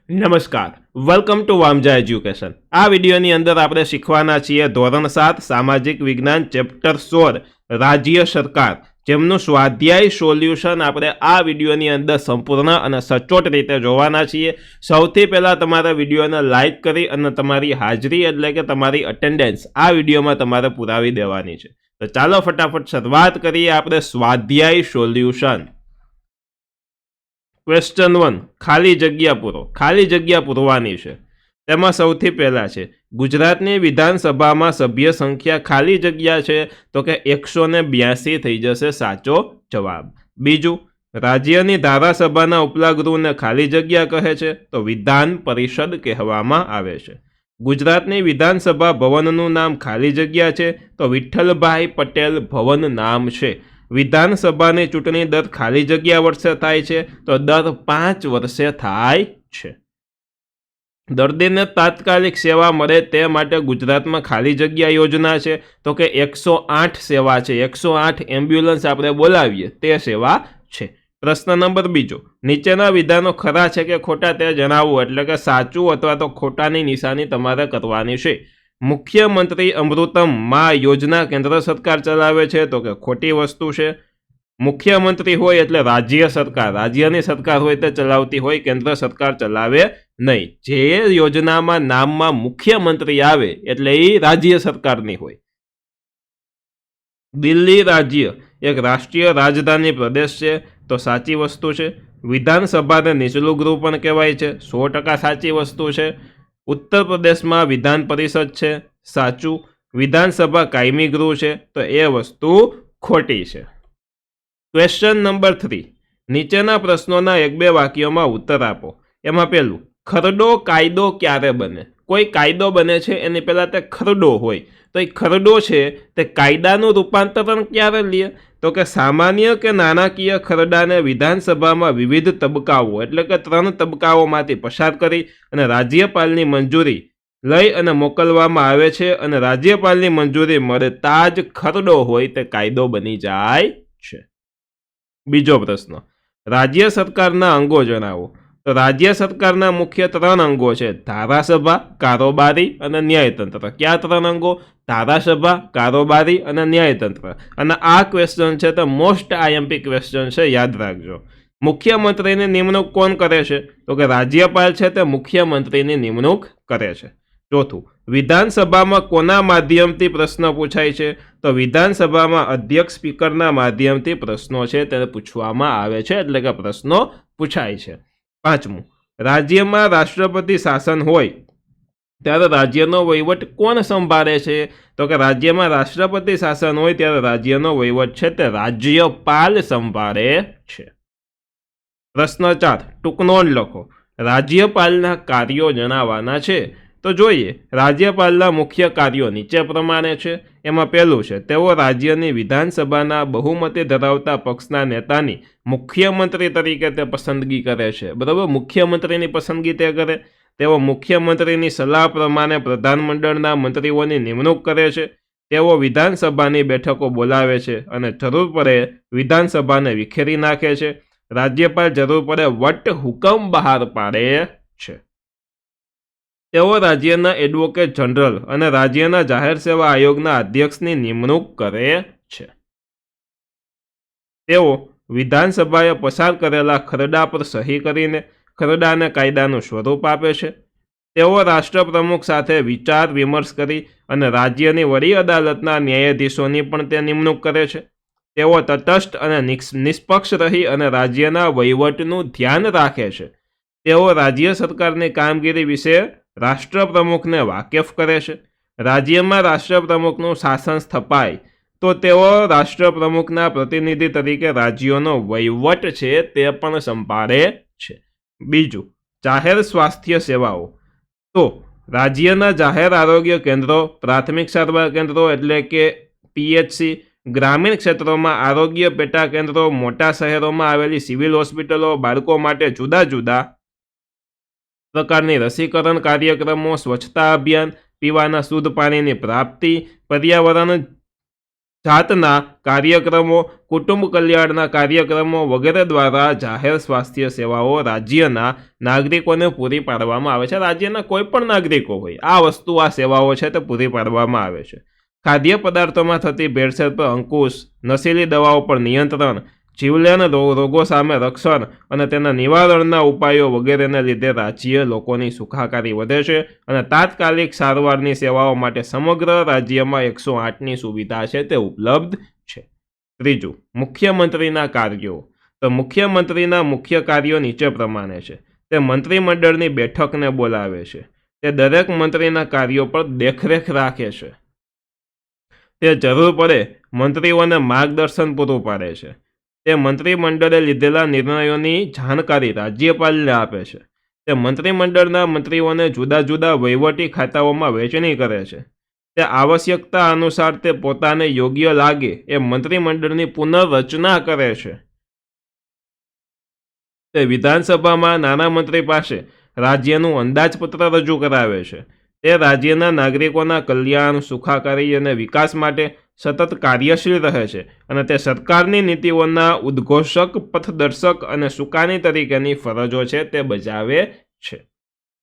નમસ્કાર, welcome to Vamja education. આ વિડીયોની અંદર આપણે શીખવાના છીએ ધોરણ 7 સામાજિક વિજ્ઞાન ચેપ્ટર 16 રાજ્ય સરકાર, જેમનું સ્વાધ્યાય સોલ્યુશન આપણે આ વિડીયોની અંદર સંપૂર્ણ અને સચોટ રીતે જોવાના છીએ। સૌથી પહેલાં તમારે વિડીયોને લાઇક કરી અને તમારી હાજરી એટલે કે તમારી અટેન્ડન્સ આ વિડીયોમાં તમારે પુરાવી દેવાની છે। તો ચાલો ફટાફટ શરૂઆત કરીએ આપણે સ્વાધ્યાય સોલ્યુશન। क्वेश्चन 1 खाली जग्या पूरो। खाली जग्या पूरवानी छे। तेमां सौथी पहेला छे गुजरातनी विधानसभामां सभ्य संख्या खाली जग्या छे तो के 182 थई जशे साचो जवाब। बीजू राज्यनी धारासभाना उपला गृहने खाली जग्या कहे छे तो विधान परिषद कहेवामां आवे छे। गुजरातनी विधानसभा भवननुं नाम खाली जग्या छे तो विठ्ठलभाई पटेल भवन नाम छे। विधानसभा चूंटणी दर खाली जग्या वर्षे थाय छे तो दर 5 वर्षे थाय छे। दर्दीने तात्कालिक सेवा मळे ते माटे गुजरातमां खाली जग्या योजना छे तो के 108 सेवा छे। 108 एम्ब्युलन्स आपणे बोलावीए ते सेवा छे। प्रश्न नंबर 2 नीचेना विधानो खरा छे के खोटा ते जणावो एटले के साचुं अथवा तो खोटानी निशानी तमारे करवानी छे। मुख्यमंत्री अमृतम मां योजना केंद्र सरकार चलावे छे तो के खोटी वस्तु छे। मुख्यमंत्री होय एटले राज्य सरकार, राज्यनी सरकार होय ते चलावती होय, केंद्र सरकार चलावे नहीं। जे योजनामां नाममां मुख्यमंत्री आवे एटले ई राज्य सरकारनी होय। दिल्ली राज्य एक राष्ट्रीय राजधानी प्रदेश छे तो साची वस्तु छे। विधानसभाने निचलुं गृह पण कहेवाय छे, 100% साची वस्तु छे। उत्तर प्रदेश में विधान परिषद है, साचू। विधानसभा कायमी गृह है तो ये वस्तु खोटी है। क्वेश्चन नंबर 3 नीचेना प्रश्नों एक बे वाक्यों में उत्तर आपो। एमां पहेलुं खरडो कायदो क्यारे बने। कोई कायदो बने छे एनी पहेला ते खरडो होय तो ये खरडो छे ते कायदानुं रूपांतरण क्यारे लीए तो के सामान्य के नाणाकीय खरडाने विधानसभामां विविध तबकाओ एटले के 3 तबकाओमांथी पसार करी अने राज्यपालनी मंजूरी लई अने मोकलवामां आवे छे अने राज्यपालनी मंजूरी मळता ज खरडो होय ते कायदो बनी जाय छे। बीजो प्रश्न राज्य सरकारना अंगो जणावो। तो राज्य सरकारना मुख्य 3 अंगो छे, धारासभा, कारोबारी अने न्यायतंत्र। क्या 3 अंगो? धारासभा, कारोबारी अने न्यायतंत्र। अने आ क्वेश्चन छे तो मोस्ट आईएमपी क्वेश्चन छे, याद राखजो। मुख्यमंत्रीनी निमणूक कोण करे छे तो के राज्यपाल छे ते मुख्यमंत्रीनी निमणूक करे छे। चौथुं विधानसभामां कोना माध्यमथी प्रश्न पूछाय छे तो विधानसभामां अध्यक्ष स्पीकरना माध्यमथी प्रश्नो छे ते पूछवामां आवे छे एटले के प्रश्नो पूछाय छे। 5मुं राज्यमां राष्ट्रपति शासन होय त्यारे राज्यनो वहीवट कोण संभाळे छे तो के राज्यमां राष्ट्रपति शासन होय त्यारे राज्यनो वहीवट छे ते राज्यपाल संभाळे छे। प्रश्न 4 टूंक नोंध लखो। राज्यपालना कार्यो जणाववाना छे तो जोईए। राज्यपालना मुख्य कार्यो नीचे प्रमाणे छे। एमां पहेलुं छे तेओ राज्यनी विधानसभाना बहुमती धरावता पक्षना नेतानी मुख्यमंत्री तरीके ते पसंदगी करे छे। बराबर, मुख्यमंत्रीनी पसंदगी ते करे। तेओ मुख्यमंत्रीनी सलाह प्रमाणे प्रधानमंडळना मंत्रीओनी निमणूक करे छे। तेओ विधानसभानी बेठको बोलावे छे अने जरूर पड़े विधानसभाने विखेरी नाखे छे। राज्यपाल जरूर पड़े वट हुकम बहार पाड़े छे। तेओ राज्यना एडवोकेट जनरल अने राज्यना जाहेर सेवा आयोगना अध्यक्षनी निमणूक करे छे। तेओ विधानसभाए पसार करेला खरडा पर सही करीने खरडाने कायदानुं स्वरूप आपे छे। तेओ राष्ट्रप्रमुख साथे विचार विमर्श करी अने राज्यनी वडी अदालतना न्यायाधीशोनी पण ते निमणूक करे छे। तेओ तटस्थ अने निष्पक्ष रही अने राज्यना वहीवटनुं ध्यान राखे छे। तेओ राज्य सरकारनी कामगीरी विषे राष्ट्रप्रमुखने वाकेफ करे छे। राज्यमां राष्ट्रप्रमुखनुं शासन स्थापाय तो तेओ राष्ट्रप्रमुखना प्रतिनिधि तरीके राज्योनो वहीवट छे ते पण संभाळे छे। बीजू जाहेर स्वास्थ्य सेवाओ तो राज्यना जाहेर आरोग्य केन्द्रो, प्राथमिक सारवार केन्द्रो एटले के पीएचसी, ग्रामीण क्षेत्रोमां आरोग्य पेटा केन्द्रो, मोटा शहेरोमां आवेली सिविल होस्पिटलो, बाळको माटे जुदा जुदा प्रकारनी रसीकरण कार्यक्रमों, स्वच्छता अभियान, पीवाना शुद्ध पाणीनी प्राप्ति, पर्यावरण જાતના કાર્યક્રમો, કુટુંબ કલ્યાણના કાર્યક્રમો વગેરે દ્વારા જાહેર સ્વાસ્થ્ય સેવાઓ રાજ્યના નાગરિકોને પૂરી પાડવામાં આવે છે. રાજ્યના કોઈ પણ નાગરિકો હોય, આ વસ્તુ, આ સેવાઓ છે તે પૂરી પાડવામાં આવે છે. ખાદ્ય પદાર્થોમાં થતી ભેળસેળ પર અંકુશ, નશીલી દવાઓ પર નિયંત્રણ, જીવલેણ રોગો સામે રક્ષણ અને તેના નિવારણના ઉપાયો વગેરેને લીધે રાજ્ય લોકોની સુખાકારી વધે છે અને તાત્કાલિક સારવારની સેવાઓ માટે સમગ્ર રાજ્યમાં 108ની સુવિધા છે તે ઉપલબ્ધ છે. ત્રીજું, મુખ્યમંત્રીના કાર્યો. તો મુખ્યમંત્રીના મુખ્ય કાર્યો નીચે પ્રમાણે છે. તે મંત્રીમંડળની બેઠકને બોલાવે છે. તે દરેક મંત્રીના કાર્યો પર દેખરેખ રાખે છે. તે જરૂર પડે મંત્રીઓને માર્ગદર્શન પૂરું પાડે છે. તે મંત્રીમંડળે લીધેલા નિર્ણયોની જાણકારી રાજ્યપાલને આપે છે. તે મંત્રીમંડળના મંત્રીઓને જુદા જુદા વહીવટી ખાતાઓમાં વહેંચણી કરે છે. તે આવશ્યકતા અનુસાર તે પોતાને યોગ્ય લાગે એ મંત્રીમંડળની પુનર્રચના કરે છે. તે વિધાનસભામાં નાના મંત્રી પાસે રાજ્યનું અંદાજપત્ર રજૂ કરાવે છે. તે રાજ્યના નાગરિકોના કલ્યાણ, સુખાકારી અને વિકાસ માટે સતત કાર્યશીલ રહે છે અને તે સરકારની નીતિઓના ઉદ્ઘોષક, પથદર્શક અને સુકાની તરીકેની ફરજો છે તે બજાવે છે.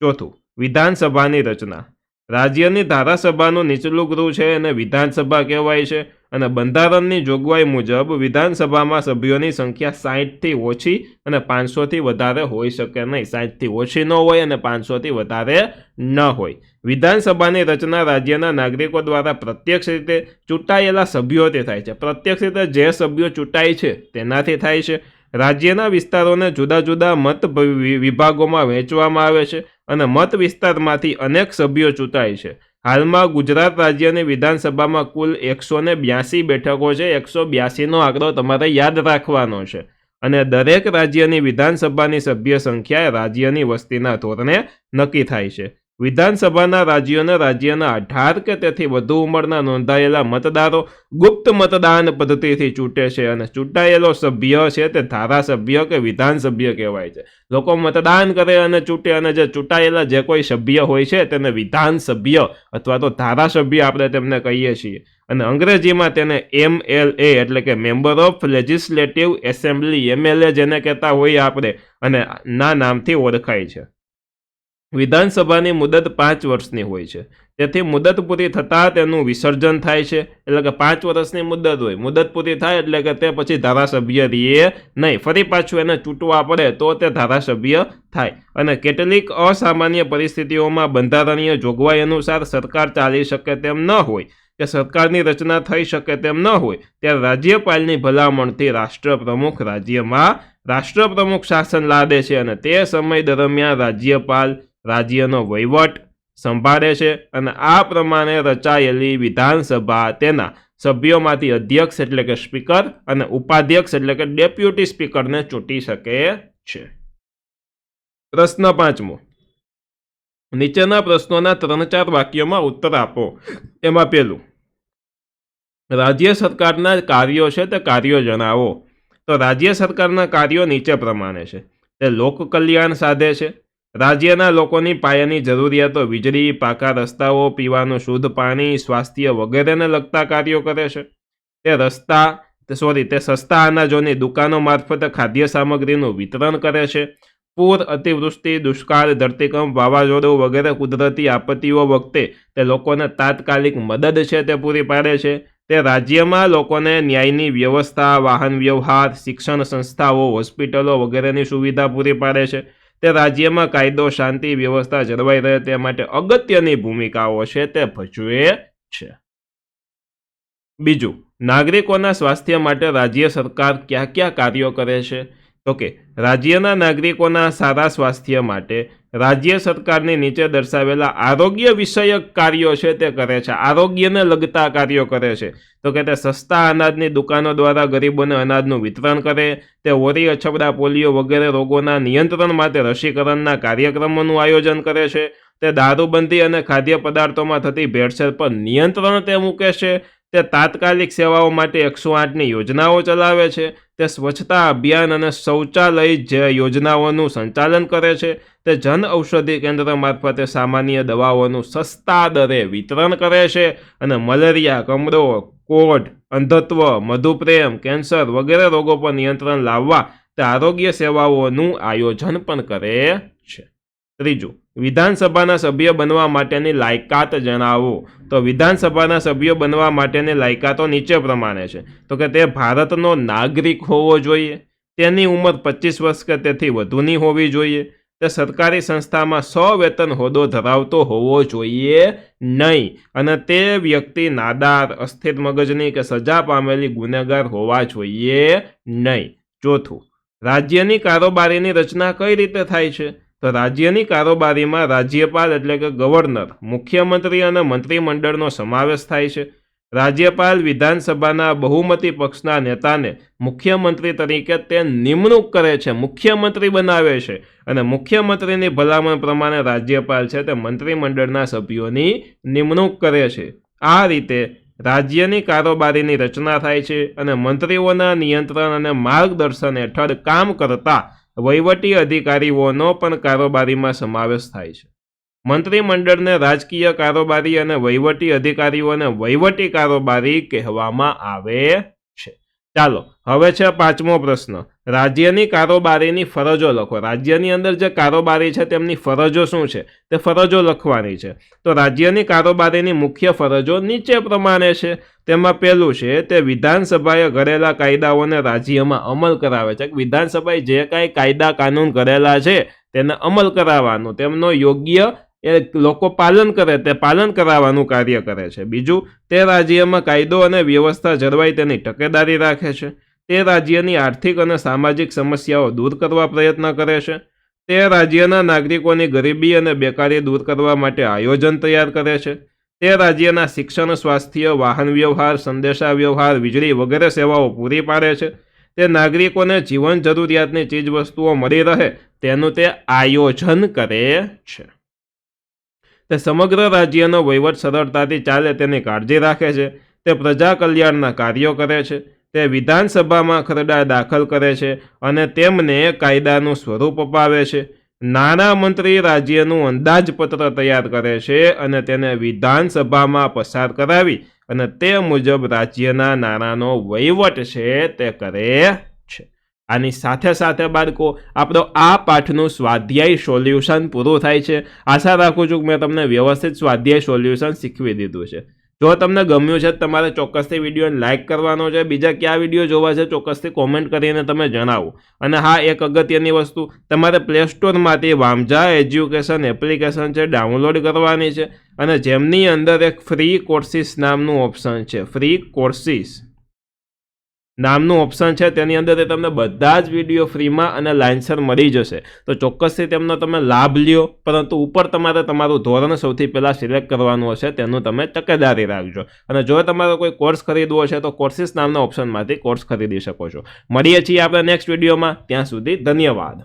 ચોથું, વિધાનસભાની રચના. રાજ્યની ધારાસભાનું નીચલું ગૃહ છે અને વિધાનસભા કહેવાય છે અને બંધારણની જોગવાઈ મુજબ વિધાનસભામાં સભ્યોની સંખ્યા 60થી ઓછી અને 500થી વધારે હોઈ શકે નહીં. 60થી ઓછી ન હોય અને 500થી વધારે ન હોય. વિધાનસભાની રચના રાજ્યના નાગરિકો દ્વારા પ્રત્યક્ષ રીતે ચૂંટાયેલા સભ્યોથી થાય છે. પ્રત્યક્ષ રીતે જે સભ્યો ચૂંટાય છે તેનાથી થાય છે. રાજ્યના વિસ્તારોને જુદા જુદા મત વિભાગોમાં વહેંચવામાં આવે છે અને મત વિસ્તારમાંથી અનેક સભ્યો ચૂંટાય છે. હાલમાં ગુજરાત રાજ્યની વિધાનસભામાં કુલ 182 બેઠકો છે. 182નો આંકડો તમારે યાદ રાખવાનો છે અને દરેક રાજ્યની વિધાનસભાની સભ્ય સંખ્યા રાજ્યની વસ્તીના ધોરણે નક્કી થાય છે. વિધાનસભાના રાજ્યોને રાજ્યના 18 કે તેથી વધુ ઉંમરના નોંધાયેલા મતદારો ગુપ્ત મતદાન પદ્ધતિથી ચૂંટે છે અને ચૂંટાયેલો સભ્ય છે તે ધારાસભ્ય કે વિધાનસભ્ય કહેવાય છે. લોકો મતદાન કરે અને ચૂંટે અને જે ચૂંટાયેલા જે કોઈ સભ્ય હોય છે તેને વિધાનસભ્ય અથવા તો ધારાસભ્ય આપણે તેમને કહીએ છીએ અને અંગ્રેજીમાં તેને MLA એટલે કે member of legislative assembly, MLA જેને કહેતા હોઈએ આપણે, અને ના નામથી ઓળખાય છે. વિધાનસભાની મુદત 5 વર્ષની હોય છે. તેથી મુદત પૂરી થતાં તેનું વિસર્જન થાય છે. એટલે કે 5 વર્ષની મુદત હોય, મુદત પૂરી થાય એટલે કે તે પછી ધારાસભ્ય રહે નહીં, ફરી પાછું એને ચૂંટવા પડે તો તે ધારાસભ્ય થાય. અને કેટલીક અસામાન્ય પરિસ્થિતિઓમાં બંધારણીય જોગવાઈ અનુસાર સરકાર ચાલી શકે તેમ ન હોય કે સરકારની રચના થઈ શકે તેમ ન હોય ત્યારે રાજ્યપાલની ભલામણથી રાષ્ટ્રપ્રમુખ રાજ્યમાં રાષ્ટ્રપ્રમુખ શાસન લાદે છે અને તે સમય દરમિયાન રાજ્યપાલ રાજ્યનો વહીવટ સંભાળે છે અને આ પ્રમાણે રચાયેલી વિધાનસભા તેના સભ્યોમાંથી અધ્યક્ષ એટલે કે સ્પીકર અને ઉપાધ્યક્ષ એટલે કે ડેપ્યુટી સ્પીકરને ચૂંટી શકે છે. પ્રશ્ન 5મો. નીચેના પ્રશ્નોના 3-4 વાક્યોમાં ઉત્તર આપો. એમાં પહેલું, રાજ્ય સરકારના કાર્યો છે તે કાર્યો જણાવો. તો રાજ્ય સરકારના કાર્યો નીચે પ્રમાણે છે. તે લોક કલ્યાણ સાધે છે. રાજ્યના લોકોની પાયાની જરૂરિયાતો વીજળી, પાકા રસ્તાઓ, પીવાનું શુદ્ધ પાણી, સ્વાસ્થ્ય વગેરેને લગતા કાર્યો કરે છે. તે સસ્તા અનાજોની દુકાનો મારફતે ખાદ્ય સામગ્રીનું વિતરણ કરે છે. પૂર, અતિવૃષ્ટિ, દુષ્કાળ, ધરતીકંપ, વાવાઝોડું વગેરે કુદરતી આપત્તિઓ વખતે તે લોકોને તાત્કાલિક મદદ છે તે પૂરી પાડે છે. તે રાજ્યમાં લોકોને ન્યાયની વ્યવસ્થા, વાહન વ્યવહાર, શિક્ષણ સંસ્થાઓ, હોસ્પિટલો વગેરેની સુવિધા પૂરી પાડે છે. તે રાજ્યમાં કાયદો, શાંતિ વ્યવસ્થા જળવાઈ રહે તે માટે અગત્યની ભૂમિકાઓ છે તે ભજવે છે. બીજું, નાગરિકોના સ્વાસ્થ્ય માટે રાજ્ય સરકાર કયા કયા કાર્યો કરે છે? તો કે રાજ્યના નાગરિકોના સારા સ્વાસ્થ્ય માટે રાજ્ય સરકારની નીચે દર્શાવેલા આરોગ્ય વિષયક કાર્યો છે તે કરે છે. આરોગ્યને લગતા કાર્યો કરે છે. તો કે તે સસ્તા અનાજની દુકાનો દ્વારા ગરીબોને અનાજનું વિતરણ કરે. તે ઓરી, અછબડા, પોલિયો વગેરે રોગોના નિયંત્રણ માટે રસીકરણના કાર્યક્રમોનું આયોજન કરે છે. તે દારૂબંધી અને ખાદ્ય પદાર્થોમાં થતી ભેળસેળ પર નિયંત્રણ તે મૂકે છે. તે તાત્કાલિક સેવાઓ માટે 108ની યોજનાઓ ચલાવે છે, તે સ્વચ્છતા અભિયાન અને શૌચાલય યોજનાઓનું સંચાલન કરે છે, તે જન ઔષધિ કેન્દ્ર મારફતે સામાન્ય દવાઓનું સસ્તા દરે વિતરણ કરે છે અને મલેરિયા, કમળો, કોઢ, અંધત્વ, મધુપ્રેમ, કેન્સર વગેરે રોગો પર નિયંત્રણ લાવવા તે આરોગ્ય સેવાઓનું આયોજન પણ કરે છે. ત્રીજું, વિધાનસભાના સભ્ય બનવા માટેની લાયકાત જણાવો. તો વિધાનસભાના સભ્યો બનવા માટેની લાયકાતો નીચે પ્રમાણે છે. તો કે તે ભારતનો નાગરિક હોવો જોઈએ, તેની ઉંમર 25 વર્ષ કે તેથી વધુની હોવી જોઈએ, તે સરકારી સંસ્થામાં સવેતન હોદ્દો ધરાવતો હોવો જોઈએ નહીં, અને તે વ્યક્તિ નાદાર, અસ્થિર મગજની કે સજા પામેલી ગુનેગાર હોવા જોઈએ નહીં. ચોથું, રાજ્યની કારોબારીની રચના કઈ રીતે થાય છે? તો રાજ્યની કારોબારીમાં રાજ્યપાલ એટલે કે ગવર્નર, મુખ્યમંત્રી અને મંત્રીમંડળનો સમાવેશ થાય છે. રાજ્યપાલ વિધાનસભાના બહુમતી પક્ષના નેતાને મુખ્યમંત્રી તરીકે તે નિમણૂક કરે છે, મુખ્યમંત્રી બનાવે છે, અને મુખ્યમંત્રીની ભલામણ પ્રમાણે રાજ્યપાલ છે તે મંત્રીમંડળના સભ્યોની નિમણૂક કરે છે. આ રીતે રાજ્યની કારોબારીની રચના થાય છે અને મંત્રીઓના નિયંત્રણ અને માર્ગદર્શન હેઠળ કામ કરતા વહીવટી અધિકારીઓનો પણ કારોબારીમાં સમાવેશ થાય છે. મંત્રીમંડળને રાજકીય કારોબારી અને વહીવટી અધિકારીઓને વહીવટી કારોબારી કહેવામાં આવે છે. ચાલો હવે છે 5મો પ્રશ્ન, રાજ્યની કારોબારીની ફરજો લખો. રાજ્યની અંદર જે કારોબારી છે તેમની ફરજો શું છે તે ફરજો લખવાની છે. તો રાજ્યની કારોબારીની મુખ્ય ફરજો નીચે પ્રમાણે છે. તેમાં પહેલું છે તે વિધાનસભાએ ઘડેલા કાયદાઓને રાજ્યમાં અમલ કરાવે છે. વિધાનસભાએ જે કાંઈ કાયદા કાનૂન ઘડેલા છે તેને અમલ કરાવવાનું, તેમનો યોગ્ય લોકો પાલન કરે તે પાલન કરાવવાનું કાર્ય કરે છે. બીજું, તે રાજ્યમાં કાયદો અને વ્યવસ્થા જળવાય તેની તકેદારી રાખે છે. તે રાજ્યની આર્થિક અને સામાજિક સમસ્યાઓ દૂર કરવા પ્રયત્ન કરે છે. તે રાજ્યના નાગરિકોની ગરીબી અને બેકારી દૂર કરવા માટે આયોજન તૈયાર કરે છે. તે રાજ્યના શિક્ષણ, સ્વાસ્થ્ય, વાહન વ્યવહાર, સંદેશા વ્યવહાર, વીજળી વગેરે સેવાઓ પૂરી પાડે છે. તે નાગરિકોને જીવન જરૂરિયાતની ચીજવસ્તુઓ મળી રહે તેનું તે આયોજન કરે છે. તે સમગ્ર રાજ્યનો વહીવટ સરળતાથી ચાલે તેની કાળજી રાખે છે. તે પ્રજા કલ્યાણના કાર્યો કરે છે. તે વિધાનસભામાં ખરડા દાખલ કરે છે અને તેમને કાયદાનું સ્વરૂપ અપાવે છે. નાણામંત્રી રાજ્યનું અંદાજપત્ર તૈયાર કરે છે અને તેને વિધાનસભામાં પસાર કરાવી અને તે મુજબ રાજ્યના નાણાંનો વહીવટ છે તે કરે છે. આની સાથે સાથે બાળકો આપણો આ પાઠનું સ્વાધ્યાય સોલ્યુશન પૂરું થાય છે. આશા રાખું છું કે મેં તમને વ્યવસ્થિત સ્વાધ્યાય સોલ્યુશન શીખવી દીધું છે. જો તમને ગમ્યું છે તમારે ચોક્કસથી વિડીયોને લાઇક કરવાનો છે. બીજા કયા વિડીયો જોવા છે ચોક્કસથી કોમેન્ટ કરીને તમે જણાવો. અને હા, એક અગત્યની વસ્તુ, તમારે પ્લે સ્ટોરમાંથી વામજા એજ્યુકેશન એપ્લિકેશન છે ડાઉનલોડ કરવાની છે, અને જેમની અંદર એક ફ્રી કોર્સિસ નામનું ઓપ્શન છે, ફ્રી કોર્સિસ નામનું ઓપ્શન છે, તેની અંદર તમને બધા જ વિડીયો ફ્રીમાં અને લાઇનસર મળી જશે. તો ચોક્કસથી તેમનો તમે લાભ લ્યો, પરંતુ ઉપર તમારે તમારું ધોરણ સૌથી પહેલાં સિલેક્ટ કરવાનું હશે, તેનું તમે તકેદારી રાખજો. અને જો તમારે કોઈ કોર્સ ખરીદવો છે તો કોર્સિસ નામના ઓપ્શનમાંથી કોર્સ ખરીદી શકો છો. મળીએ છીએ આપણે નેક્સ્ટ વિડીયોમાં. ત્યાં સુધી ધન્યવાદ.